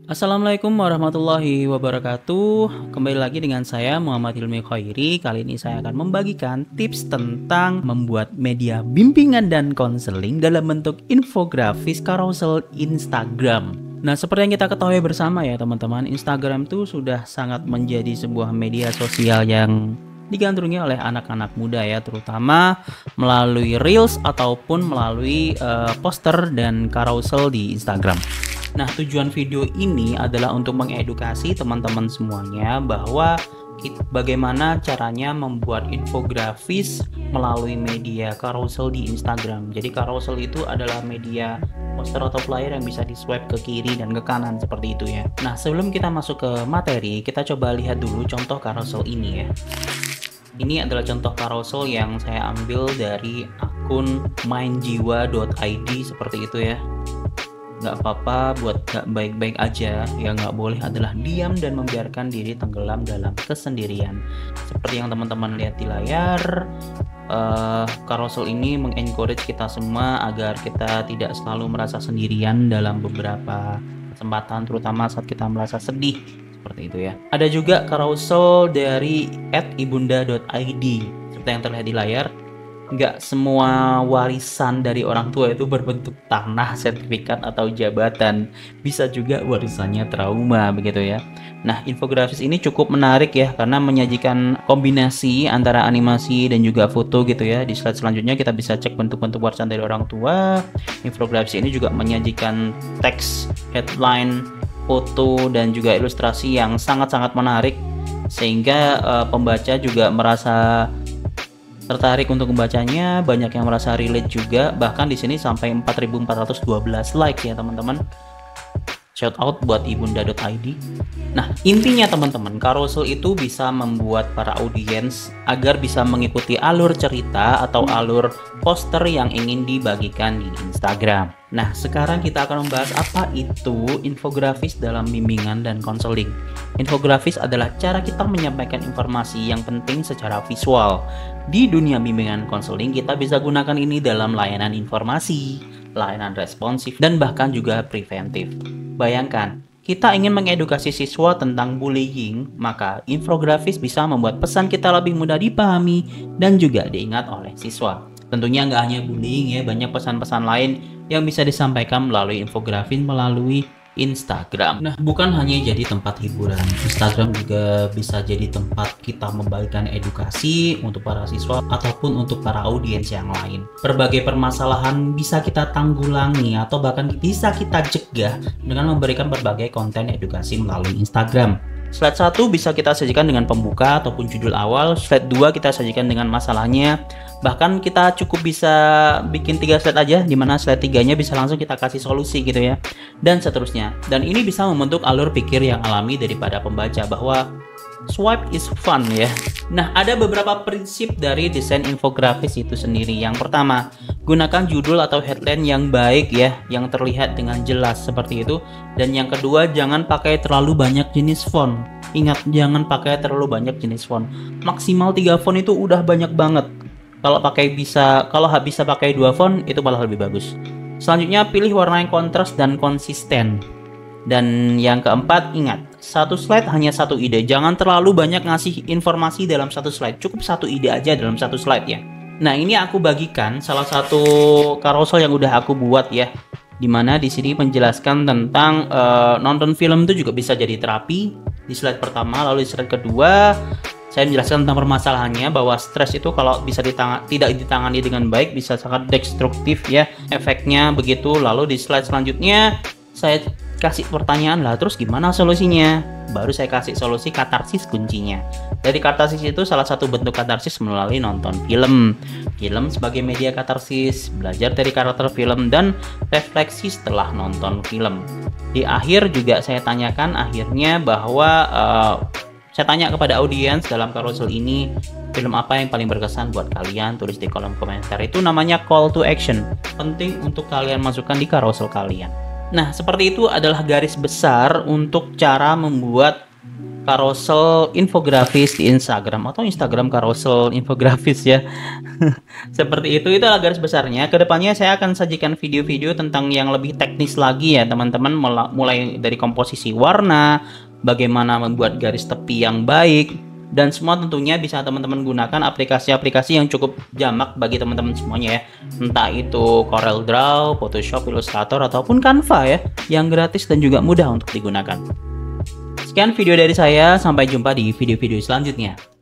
Assalamualaikum warahmatullahi wabarakatuh. Kembali lagi dengan saya Muhammad Hilmi Khairi. Kali ini saya akan membagikan tips tentang membuat media bimbingan dan konseling dalam bentuk infografis carousel Instagram. Nah, seperti yang kita ketahui bersama ya teman-teman, Instagram itu sudah sangat menjadi sebuah media sosial yang digandrungi oleh anak-anak muda ya, terutama melalui Reels ataupun melalui poster dan carousel di Instagram. Nah, tujuan video ini adalah untuk mengedukasi teman-teman semuanya bahwa bagaimana caranya membuat infografis melalui media carousel di Instagram. Jadi carousel itu adalah media poster atau flyer yang bisa di swipe ke kiri dan ke kanan seperti itu ya. Nah, sebelum kita masuk ke materi, kita coba lihat dulu contoh carousel ini ya. Ini adalah contoh carousel yang saya ambil dari akun mainjiwa.id seperti itu ya. Nggak apa-apa buat nggak baik-baik aja, yang nggak boleh adalah diam dan membiarkan diri tenggelam dalam kesendirian. Seperti yang teman-teman lihat di layar, carousel ini mengencourage kita semua agar kita tidak selalu merasa sendirian dalam beberapa kesempatan, terutama saat kita merasa sedih seperti itu ya. Ada juga carousel dari @ibunda.id seperti yang terlihat di layar. Nggak semua warisan dari orang tua itu berbentuk tanah, sertifikat, atau jabatan. Bisa juga warisannya trauma begitu ya. Nah, infografis ini cukup menarik ya karena menyajikan kombinasi antara animasi dan juga foto gitu ya. Di slide selanjutnya kita bisa cek bentuk-bentuk warisan dari orang tua. Infografis ini juga menyajikan teks, headline, foto, dan juga ilustrasi yang sangat-sangat menarik sehingga pembaca juga merasa tertarik untuk membacanya, banyak yang merasa relate juga. Bahkan di sini sampai 4.412 like ya teman-teman. Shout out buat ibunda.id. Nah, intinya teman-teman, carousel itu bisa membuat para audiens agar bisa mengikuti alur cerita atau alur poster yang ingin dibagikan di Instagram. Nah, sekarang kita akan membahas apa itu infografis dalam bimbingan dan konseling. Infografis adalah cara kita menyampaikan informasi yang penting secara visual. Di dunia bimbingan konseling, kita bisa gunakan ini dalam layanan informasi, layanan responsif, dan bahkan juga preventif. Bayangkan, kita ingin mengedukasi siswa tentang bullying, maka infografis bisa membuat pesan kita lebih mudah dipahami dan juga diingat oleh siswa. Tentunya nggak hanya bullying ya, banyak pesan-pesan lain yang bisa disampaikan melalui infografis melalui Instagram. Nah, bukan hanya jadi tempat hiburan, Instagram juga bisa jadi tempat kita membagikan edukasi untuk para siswa ataupun untuk para audiens yang lain. Berbagai permasalahan bisa kita tanggulangi atau bahkan bisa kita cegah dengan memberikan berbagai konten edukasi melalui Instagram. Slide 1 bisa kita sajikan dengan pembuka ataupun judul awal, slide 2 kita sajikan dengan masalahnya. Bahkan kita cukup bisa bikin 3 slide aja, dimana slide 3-nya bisa langsung kita kasih solusi gitu ya, dan seterusnya. Dan ini bisa membentuk alur pikir yang alami daripada pembaca bahwa swipe is fun ya. Nah, ada beberapa prinsip dari desain infografis itu sendiri. Yang pertama, gunakan judul atau headline yang baik ya, yang terlihat dengan jelas seperti itu. Dan yang kedua, jangan pakai terlalu banyak jenis font. Ingat, jangan pakai terlalu banyak jenis font. Maksimal 3 font itu udah banyak banget. Kalau bisa pakai 2 font itu malah lebih bagus. Selanjutnya, pilih warna yang kontras dan konsisten. Dan yang keempat, ingat, satu slide hanya satu ide. Jangan terlalu banyak ngasih informasi dalam satu slide. Cukup satu ide aja dalam satu slide ya. Nah, ini aku bagikan salah satu carousel yang udah aku buat ya. Dimana di sini menjelaskan tentang nonton film itu juga bisa jadi terapi. Di slide pertama, lalu di slide kedua saya menjelaskan tentang permasalahannya bahwa stres itu kalau bisa tidak ditangani dengan baik bisa sangat destruktif ya efeknya begitu. Lalu di slide selanjutnya saya kasih pertanyaan lah, terus gimana solusinya? Baru saya kasih solusi katarsis kuncinya. Dari katarsis itu salah satu bentuk katarsis melalui nonton film. Film sebagai media katarsis, belajar dari karakter film, dan refleksi setelah nonton film. Di akhir juga saya tanyakan akhirnya bahwa saya tanya kepada audiens dalam carousel ini, film apa yang paling berkesan buat kalian? Tulis di kolom komentar. Itu namanya call to action. Penting untuk kalian masukkan di carousel kalian. Nah, seperti itu adalah garis besar untuk cara membuat carousel infografis di Instagram atau Instagram carousel infografis ya. Seperti itu adalah garis besarnya. Kedepannya saya akan sajikan video-video tentang yang lebih teknis lagi ya teman-teman, mulai dari komposisi warna, bagaimana membuat garis tepi yang baik, dan semua tentunya bisa teman-teman gunakan aplikasi-aplikasi yang cukup jamak bagi teman-teman semuanya ya. Entah itu CorelDRAW, Photoshop, Illustrator, ataupun Canva ya, yang gratis dan juga mudah untuk digunakan. Sekian video dari saya, sampai jumpa di video-video selanjutnya.